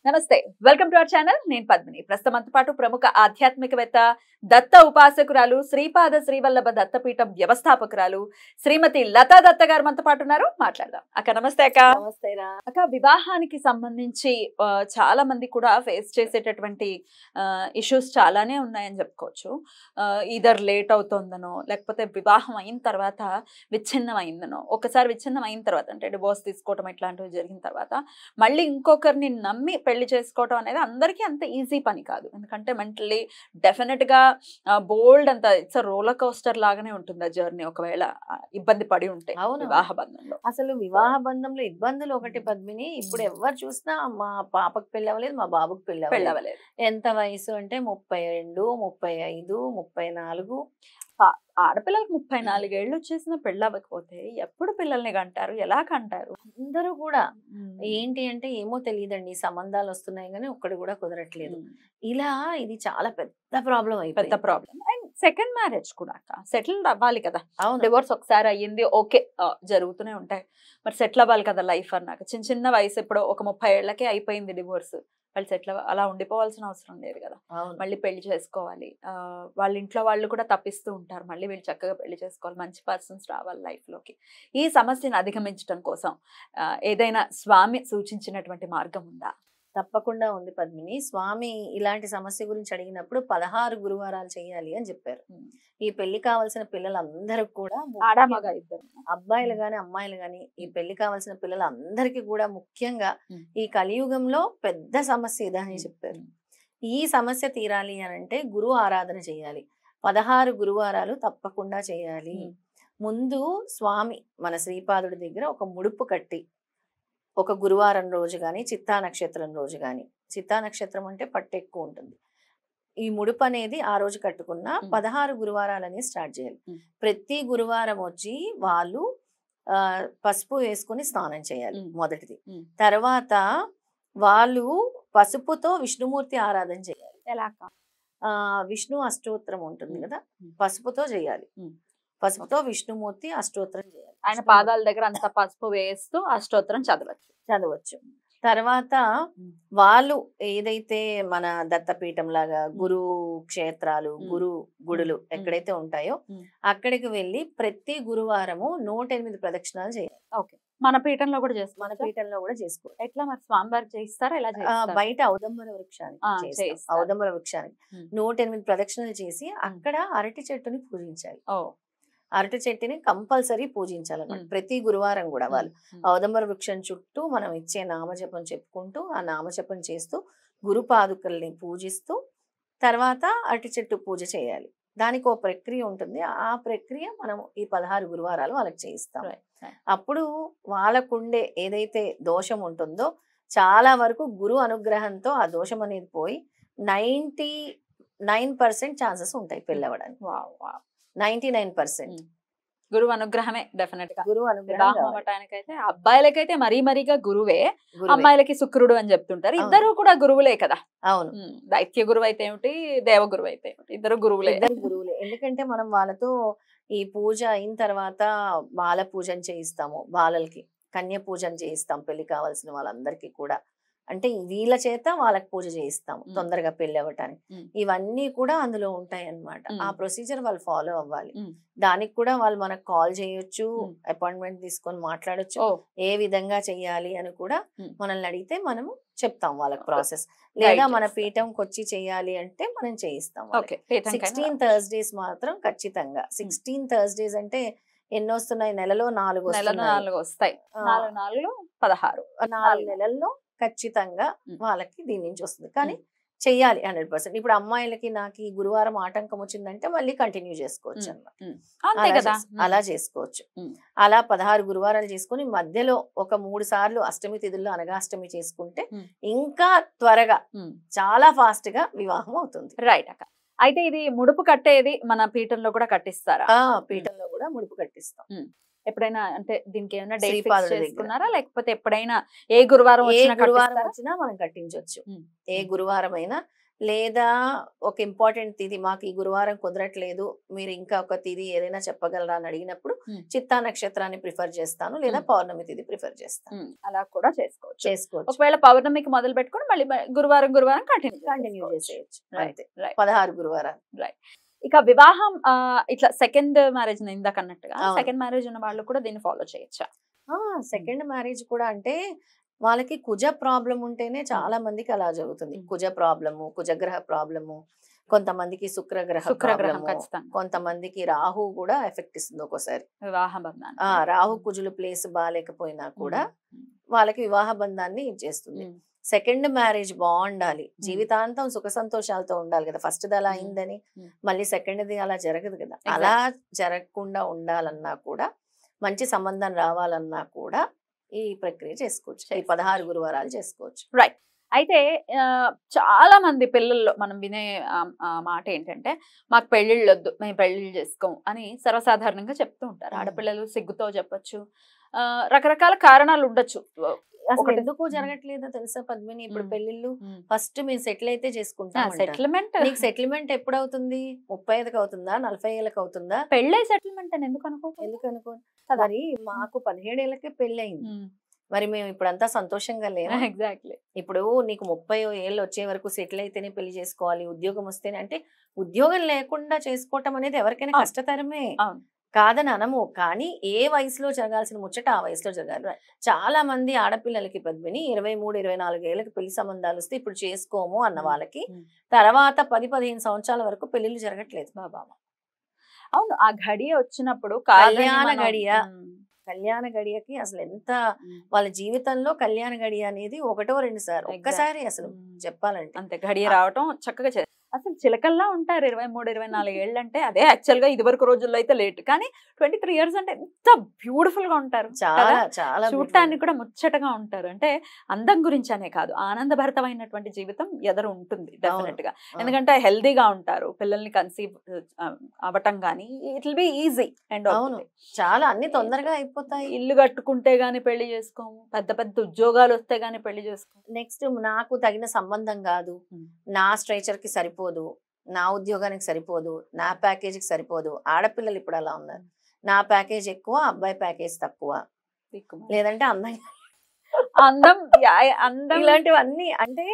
నమస్తే welcome to our channel నేను పద్మిని ప్రస్తుతం పాటు ప్రముఖ ఆధ్యాత్మికవేత్త దత్త ఉపాసకురాలు శ్రీపాద శ్రీవల్లభ దత్తపీఠం వ్యవస్థాపకురాలు శ్రీమతి లతా దత్త గారు మనతో పాటు ఉన్నారు మాట్లాడదాం అక్క నమస్తే అక్క నమస్తేరా అక్క వివాహానికి సంబంధించి చాలా మంది కూడా ఫేస్ చేసేటటువంటి ఇష్యూస్ చాలానే ఉన్నాయని చెప్పుకోవచ్చు ఈదర్ లేట్ అవుతుందనో లేకపోతే వివాహం అయిన తర్వాత విచ్ఛిన్నం అయిందనో ఒకసారి విచ్ఛిన్నం అయిన తర్వాత అంటే డివోర్స్ తీసుకోవడం ఇట్లాంటివి జరిగిన తర్వాత మళ్ళీ ఇంకొకరిని నమ్మి పెళ్లి చేసుకోవడం అనేది అందరికీ అంత ఈజీ పని కాదు ఎందుకంటే మెంటల్లీ డెఫినెట్ గా బోల్డ్ అంత ఇట్స్ రోలర్ కోస్టర్ లాగానే ఉంటుంది ఆ జర్నీ ఒకవేళ ఇబ్బంది పడి ఉంటే వివాహ బంధంలో అసలు వివాహ బంధంలో ఇబ్బందులు ఒకటి పద్మిని ఇప్పుడు ఎవరు చూసినా మా పాపకు పెళ్లి అవ్వలేదు మా బాబుకు పెళ్లి అవ్వలేదు ఎంత వయసు అంటే 32 35 34 ఆడపిల్లలకు 34 ఏళ్ళు వచ్చేసిన పెళ్ళి అవ్వకపోతే ఎప్పుడు పిల్లల్ని కంటారు ఎలా కంటారు అందరూ కూడా ఏంటి అంటే ఏమో తెలియదండి సంబంధాలు వస్తున్నాయి కానీ ఒక్కడు కూడా కుదరట్లేదు ఇలా ఇది చాలా పెద్ద ప్రాబ్లం పెద్ద ప్రాబ్లం అండ్ సెకండ్ మ్యారేజ్ కూడా సెటిల్ అవ్వాలి కదా అవును డివోర్స్ ఒకసారి అయ్యింది ఓకే జరుగుతూనే ఉంటాయి మరి సెటిల్ అవ్వాలి కదా లైఫ్ అన్నాక చిన్న చిన్న వయసు ఇప్పుడు ఒక 30 ఏళ్లకే అయిపోయింది డివోర్స్ వాళ్ళు సెటిల్ అలా ఉండిపోవాల్సిన అవసరం లేదు కదా మళ్ళీ పెళ్లి చేసుకోవాలి వాళ్ళ ఇంట్లో వాళ్ళు కూడా తప్పిస్తూ ఉంటారు మళ్ళీ వీళ్ళు చక్కగా పెళ్లి చేసుకోవాలి మంచి పర్సన్స్ రావాలి లైఫ్ లోకి ఈ సమస్యను అధిగమించడం కోసం ఏదైనా స్వామి సూచించినటువంటి మార్గం ఉందా తప్పకుండా ఉంది పద్మిని స్వామి ఇలాంటి సమస్య గురించి అడిగినప్పుడు 16 గురువారాలు చేయాలి అని చెప్పారు ఈ పెళ్లి కావాల్సిన పిల్లలందరూ కూడా ఆడామగా ఇద్దరు అబ్బాయిలు గాని అమ్మాయిలు గాని ఈ పెళ్లి కావాల్సిన పిల్లలందరికీ కూడా ముఖ్యంగా ఈ కలియుగంలో పెద్ద సమస్య ఇదని చెప్పారు ఈ సమస్య తీరాలి అని అంటే గురువు ఆరాధన చేయాలి 16 గురువారాలు తప్పకుండా చేయాలి ముందు స్వామి మన శ్రీపాదుడి దగ్గర ఒక ముడుపు కట్టి ఒక గురువారం రోజు కానీ చిత్తా నక్షత్రం రోజు కానీ చిత్తా నక్షత్రం అంటే పట్టు ఎక్కువ ఉంటుంది ఈ ముడుపు అనేది ఆ రోజు కట్టుకున్న 16 గురువారాలు అనేది స్టార్ట్ చేయాలి ప్రతి గురువారం వచ్చి వాళ్ళు పసుపు వేసుకుని స్నానం చేయాలి మొదటిది తర్వాత వాళ్ళు పసుపుతో విష్ణుమూర్తి ఆరాధన చేయాలి ఎలాగా విష్ణు అష్టోత్తరం ఉంటుంది కదా పసుపుతో చేయాలి పసుపుతో విష్ణుమూర్తి అష్టోత్తరం చేయాలి ఆయన పాదాల దగ్గర అంత పసుపు వేస్తూ అష్టోత్తరం చదవచ్చు తర్వాత వాళ్ళు ఏదైతే మన దత్తపీఠం లాగా గురు క్షేత్రాలు గురు గుడులు ఎక్కడైతే ఉంటాయో అక్కడికి వెళ్ళి ప్రతి గురువారము 108 ప్రదక్షిణాలు చేయాలి ఓకే మన పీఠంలో కూడా చేస్తాం మన పీఠంలో కూడా చేసుకోవాలి ఎట్లా మరి స్వామివారికి చేయిస్తారా ఎలా బయట ఔదంబర వృక్షానికి ఔదంబర వృక్షానికి 108 ప్రదక్షిణలు చేసి అక్కడ అరటి చెట్టుని పూజించాలి అరటి చెట్టుని కంపల్సరీ పూజించాలన్నమాట ప్రతి గురువారం కూడా వాళ్ళు ఔదంబర వృక్షం చుట్టూ మనం ఇచ్చే నామజపం చెప్పుకుంటూ ఆ నామజపం చేస్తూ గురు పాదుకల్ని పూజిస్తూ తర్వాత అరటి చెట్టు పూజ చేయాలి దానికి ఒక ప్రక్రియ ఉంటుంది ఆ ప్రక్రియ మనం ఈ 16 గురువారాలు వాళ్ళకి చేయిస్తాం అప్పుడు వాళ్ళకుండే ఏదైతే దోషం ఉంటుందో చాలా వరకు గురు అనుగ్రహంతో ఆ దోషం అనేది పోయి 99% ఛాన్సెస్ ఉంటాయి పెళ్ళవడానికి 99% గురువు అనుగ్రహమే డెఫినెట్ గా గురువు అనుగ్రహం అవ్వటానికైతే అబ్బాయిలకైతే మరీ మరీగా గురువే అమ్మాయిలకి శుక్రుడు అని చెప్తుంటారు ఇద్దరు కూడా గురువులే కదా అవును దైత్య గురువు అయితే ఏమిటి దేవ గురువు అయితే ఏమిటి ఇద్దరు గురువులే ఎందుకంటే మనం వాళ్ళతో ఈ పూజ అయిన తర్వాత బాల పూజను చేయిస్తాము బాలలకి కన్య పూజను చేయిస్తాం పెళ్లి కావాల్సిన వాళ్ళందరికీ కూడా అంటే వీళ్ళ చేత వాళ్ళకి పూజ చేయిస్తాము తొందరగా పెళ్లి అవ్వటానికి ఇవన్నీ కూడా అందులో ఉంటాయి అన్నమాట ఆ ప్రొసీజర్ వాళ్ళు ఫాలో అవ్వాలి దానికి కూడా వాళ్ళు మనకు కాల్ చేయొచ్చు అపాయింట్మెంట్ తీసుకొని మాట్లాడొచ్చు ఏ విధంగా చెయ్యాలి అని కూడా మనల్ని అడిగితే మనము చెప్తాం వాళ్ళకి ప్రాసెస్ లేదా మన పీఠంకి వచ్చి చెయ్యాలి అంటే మనం చేయిస్తాం 16 థర్స్డేస్ మాత్రం ఖచ్చితంగా 16 థర్స్డేస్ అంటే ఎన్ని వస్తున్నాయి నెలలో 4 వస్తాయి 4 నెలల్లో ఖచ్చితంగా వాళ్ళకి దీని నుంచి వస్తుంది కానీ చెయ్యాలి 100%. ఇప్పుడు అమ్మాయిలకి నాకు ఈ గురువారం ఆటంకం వచ్చిందంటే మళ్ళీ కంటిన్యూ చేసుకోవచ్చు అన్నమాట అలా చేసుకోవచ్చు అలా 16 గురువారాలు చేసుకుని మధ్యలో ఒక 3 సార్లు అష్టమి తిథుల్లో అనగాష్టమి చేసుకుంటే ఇంకా త్వరగా చాలా ఫాస్ట్ గా వివాహం అవుతుంది రైట్ అక్క అయితే ఇది ముడుపు కట్టేది మన పీఠంలో కూడా కట్టిస్తారా పీఠంలో కూడా ముడుపు కట్టిస్తాం ఎప్పుడైనా అంటే దీనికి ఏమైనా డేట్ ఫిక్స్ చేసుకున్నారా లేకపోతే ఎప్పుడైనా ఏ గురువారం వచ్చినా మనం కట్టించవచ్చు ఏ గురువారం అయినా లేదా ఒక ఇంపార్టెంట్ తిథి మాకు ఈ గురువారం కుదరట్లేదు, మీరు ఇంకా ఒక తిథి ఏదైనా చెప్పగలరా అని అడిగినప్పుడు చిత్తా నక్షత్రాన్ని ప్రిఫర్ చేస్తాను, లేదా పౌర్ణమి తిథి ప్రిఫర్ చేస్తాను. అలా కూడా చేసుకోవచ్చు. చేసుకోవచ్చు. ఒకవేళ పౌర్ణమికి మొదలు పెట్టుకొని మళ్ళీ గురువారం కంటిన్యూ చేసేయచ్చు. అంతే, 16 గురువారాలు. రైట్. ఇక వివాహం ఇట్లా సెకండ్ మ్యారేజ్ ఇందాక అన్నట్టుగా సెకండ్ మ్యారేజ్ ఉన్న వాళ్ళు కూడా దీన్ని ఫాలో చేయొచ్చా? సెకండ్ మ్యారేజ్ కూడా అంటే వాళ్ళకి కుజ ప్రాబ్లం ఉంటేనే చాలా మందికి అలా జరుగుతుంది. కుజ ప్రాబ్లము, కుజగ్రహ ప్రాబ్లము, కొంతమందికి శుక్రగ్రహం, కొంతమందికి రాహు కూడా ఎఫెక్ట్ ఇస్తుంది ఒక్కోసారి వివాహ బంధాన్ని. రాహు కుజులు ప్లేస్ బాగాలేకపోయినా కూడా వాళ్ళకి వివాహ బంధాన్ని ఇచ్చేస్తుంది. సెకండ్ మ్యారేజ్ బాగుండాలి, జీవితాంతం సుఖ సంతోషాలతో ఉండాలి కదా. ఫస్ట్ ది అలా అయిందని మళ్ళీ సెకండ్ది అలా జరగదు కదా. అలా జరగకుండా ఉండాలన్నా కూడా, మంచి సంబంధం రావాలన్నా కూడా ఈ ప్రక్రియ చేసుకోవచ్చు. ఈ 16 గురువారాలు చేసుకోవచ్చు. రైట్. అయితే చాలా మంది పిల్లల్లో మనం వినే మాట ఏంటంటే, మాకు పెళ్ళిళ్ళు వద్దు, మేము పెళ్ళిళ్ళు చేసుకోం అని సర్వసాధారణంగా చెప్తూ ఉంటారు. ఆడపిల్లలు సిగ్గుతో చెప్పొచ్చు, రకరకాల కారణాలు ఉండొచ్చు. అసలు ఎందుకు జరగట్లేదో తెలుసా పద్మిని? ఇప్పుడు పెళ్లిళ్ళు ఫస్ట్ మేము సెటిల్ అయితే చేసుకుంటాం. సెటిల్మెంట్ నీకు సెటిల్మెంట్ ఎప్పుడు అవుతుంది? 35కి అవుతుందా, 40 ఏళ్ళకి అవుతుందా? పెళ్ళే సెటిల్మెంట్ అని ఎందుకు అనుకో మరి మాకు 17 ఏళ్ళకే పెళ్లి అయింది. మరి మేము ఇప్పుడంతా సంతోషంగా లేము. ఎగ్జాక్ట్లీ. ఇప్పుడు నీకు 30 ఏళ్ళు వచ్చే వరకు సెటిల్ అయితేనే పెళ్లి చేసుకోవాలి, ఉద్యోగం వస్తేనే అంటే ఉద్యోగం లేకుండా చేసుకోవటం అనేది ఎవరికైనా కష్టతరమే కాదని అనము. కానీ ఏ వయసులో జరగాల్సిన ముచ్చట ఆ వయసులో జరగాలి. చాలా మంది ఆడపిల్లలకి పద్మిని 23, 24 ఏళ్ళకి పెళ్లి సంబంధాలు వస్తే ఇప్పుడు చేసుకోము అన్న వాళ్ళకి తర్వాత 10-15 సంవత్సరాల వరకు పెళ్లిళ్ళు జరగట్లేదు. బాబా అవును, ఆ గడియ వచ్చినప్పుడు కళ్యాణ గడియకి అసలు ఎంత వాళ్ళ జీవితంలో కళ్యాణ గడియ అనేది ఒకటో 2 సార్లు ఒక్కసారి అసలు చెప్పాలంటే అంతే. గడియ రావటం చక్కగా అసలు చిలకల్లా ఉంటారు 23, 24 ఏళ్ళు అంటే. అదే యాక్చువల్ గా ఇది వరకు రోజుల్లో అయితే లేట్, కానీ 23 ఇయర్స్ అంటే ఎంత బ్యూటిఫుల్ గా ఉంటారు. చాలా చూడటానికి కూడా ముచ్చటగా ఉంటారు. అంటే అందం గురించి అనే కాదు, ఆనందభరితమైనటువంటి జీవితం ఎదురు ఉంటుంది డెఫినెట్ గా. ఎందుకంటే హెల్దీగా ఉంటారు, పిల్లల్ని కన్సీవ్ అవ్వటం గానీ it will be easy and చాలా అన్ని తొందరగా అయిపోతాయి. ఇల్లు కట్టుకుంటే గానీ పెళ్లి చేసుకోము, పెద్ద పెద్ద ఉద్యోగాలు వస్తే గానీ పెళ్లి చేసుకోము. నెక్స్ట్ నాకు తగిన సంబంధం కాదు, నా స్ట్రక్చర్ కి సరిపోదు, నా ఉద్యోగానికి సరిపోదు, నా ప్యాకేజీకి సరిపోదు. ఆడపిల్లలు ఇప్పుడు అలా ఉన్నారు, నా ప్యాకేజ్ ఎక్కువ, అబ్బాయి ప్యాకేజ్ తక్కువ, లేదంటే అందం ఇలాంటివన్నీ. అంటే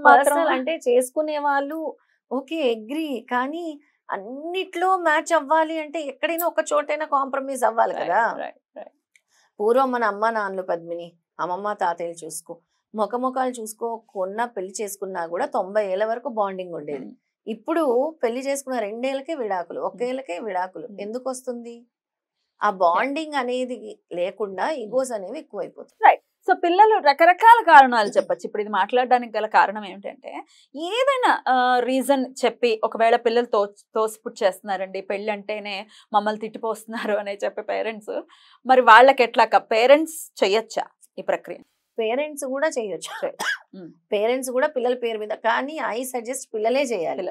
పర్సనల్ అంటే చేసుకునే వాళ్ళు ఓకే అగ్రీ, కానీ అన్నిట్లో మ్యాచ్ అవ్వాలి అంటే ఎక్కడైనా ఒక చోటైనా కాంప్రమైజ్ అవ్వాలి కదా. పూర్వం మన అమ్మ నాన్నలు పద్మిని, అమ్మమ్మ తాతయ్యలు చూసుకో, ముఖాలు చూసుకోకున్నా పెళ్లి చేసుకున్నా కూడా 90 ఏళ్ళ వరకు బాండింగ్ ఉండేది. ఇప్పుడు పెళ్లి చేసుకున్న 2 ఏళ్ళకే విడాకులు, 1 ఏళ్ళకే విడాకులు. ఎందుకు వస్తుంది? ఆ బాండింగ్ అనేది లేకుండా ఈగోస్ అనేవి ఎక్కువైపోతుంది. రైట్. సో పిల్లలు రకరకాల కారణాలు చెప్పచ్చు. ఇప్పుడు ఇది మాట్లాడడానికి గల కారణం ఏమిటంటే, ఏదైనా రీజన్ చెప్పి ఒకవేళ పిల్లలు తోసిపుట్ చేస్తున్నారండి, పెళ్ళి అంటేనే మమ్మల్ని తిట్టిపోస్తున్నారు అనే చెప్పే పేరెంట్స్, మరి వాళ్ళకి ఎట్లా పేరెంట్స్ చెయ్యొచ్చా ఈ ప్రక్రియ? పేరెంట్స్ కూడా చేయొచ్చు, పేరెంట్స్ కూడా పిల్లల పేరు మీద. కానీ ఐ సజెస్ట్ పిల్లలే చేయాలి.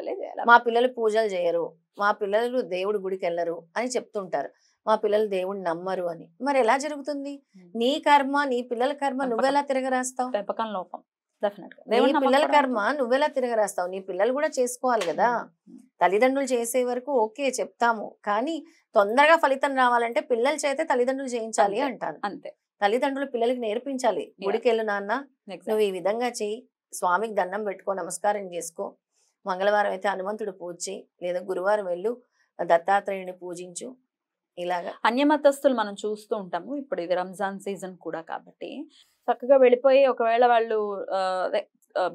మా పిల్లలు పూజలు చేయరు, మా పిల్లలు దేవుడి గుడికి వెళ్ళరు అని చెప్తుంటారు, మా పిల్లలు దేవుడిని నమ్మరు అని. మరి ఎలా జరుగుతుంది? నీ కర్మ, నీ పిల్లల కర్మ నువ్వెలా తిరగరాస్తావు? పెంపకం లోపం. నీ పిల్లల కర్మ నువ్వెలా తిరగరాస్తావు? నీ పిల్లలు కూడా చేసుకోవాలి కదా. తల్లిదండ్రులు చేసే వరకు ఓకే చెప్తాము, కానీ తొందరగా ఫలితం రావాలంటే పిల్లల చేతే తల్లిదండ్రులు చేయించాలి అంటాను. అంతే. తల్లిదండ్రులు పిల్లలకి నేర్పించాలి. గుడికి వెళ్ళు నాన్న, నువ్వు ఈ విధంగా చెయ్యి, స్వామికి దండం పెట్టుకో, నమస్కారం చేసుకో, మంగళవారం అయితే హనుమంతుడు పూజ చేయి, లేదా గురువారం వెళ్ళు దత్తాత్రేయుని పూజించు. ఇలాగా అన్యమతస్తులు మనం చూస్తూ ఉంటాము. ఇప్పుడు ఇది రంజాన్ సీజన్ కూడా కాబట్టి చక్కగా వెళ్ళిపోయి ఒకవేళ వాళ్ళు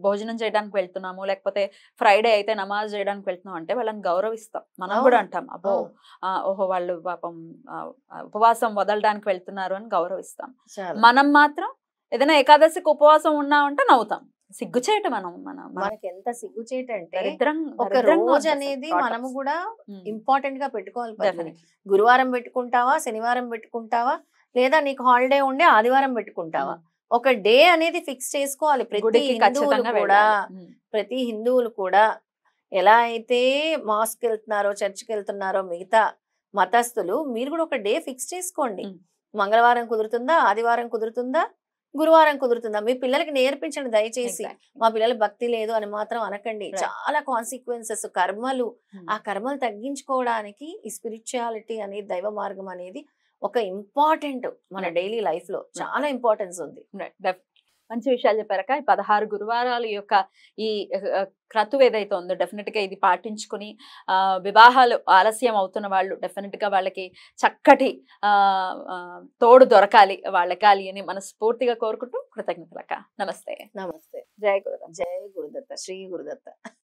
భోజనం చేయడానికి వెళ్తున్నాము, లేకపోతే ఫ్రైడే అయితే నమాజ్ చేయడానికి వెళ్తున్నాం అంటే వాళ్ళని గౌరవిస్తాం. మనం కూడా అంటాం, అబ్బో ఓహో వాళ్ళు పాపం ఉపవాసం వదలడానికి వెళ్తున్నారు అని గౌరవిస్తాం. మనం మాత్రం ఏదైనా ఏకాదశికి ఉపవాసం ఉన్నామంటే నవ్వుతాం. సిగ్గుచేట. మనకి ఎంత సిగ్గుచేట అంటే ఒక రోజు అనేది మనము కూడా ఇంపార్టెంట్ గా పెట్టుకోవాలి. గురువారం పెట్టుకుంటావా, శనివారం పెట్టుకుంటావా, లేదా నీకు హాలిడే ఉండే ఆదివారం పెట్టుకుంటావా? ఒక డే అనేది ఫిక్స్ చేసుకోవాలి. ప్రతి హిందువులు కూడా ఎలా అయితే మాస్క్ వెళ్తున్నారో, చర్చికి వెళ్తున్నారో మిగతా మతస్థులు, మీరు కూడా ఒక డే ఫిక్స్ చేసుకోండి. మంగళవారం కుదురుతుందా, ఆదివారం కుదురుతుందా, గురువారం కుదురుతుందా? మీ పిల్లలకి నేర్పించండి దయచేసి. Exactly. మా పిల్లలు భక్తి లేదు అని మాత్రం అనకండి. Right. చాలా కాన్సిక్వెన్సెస్, కర్మలు, Hmm. ఆ కర్మలు తగ్గించుకోవడానికి ఈ స్పిరిచువాలిటీ అనేది, దైవ మార్గం అనేది ఒక ఇంపార్టెంట్ మన Right. డైలీ లైఫ్ లో చాలా ఇంపార్టెన్స్ ఉంది. Right. మంచి విషయాలు చెప్పారక. ఈ 16 గురువారాల యొక్క ఈ క్రతువు ఏదైతే ఉందో డెఫినెట్ గా ఇది పాటించుకుని వివాహాలు ఆలస్యం అవుతున్న వాళ్ళు డెఫినెట్ గా వాళ్ళకి చక్కటి తోడు దొరకాలి వాళ్ళకాలి అని మనస్ఫూర్తిగా కోరుకుంటూ కృతజ్ఞతలక. నమస్తే. నమస్తే. జయ గురుదత్త. జయ గురుదత్త. శ్రీ గురుదత్త.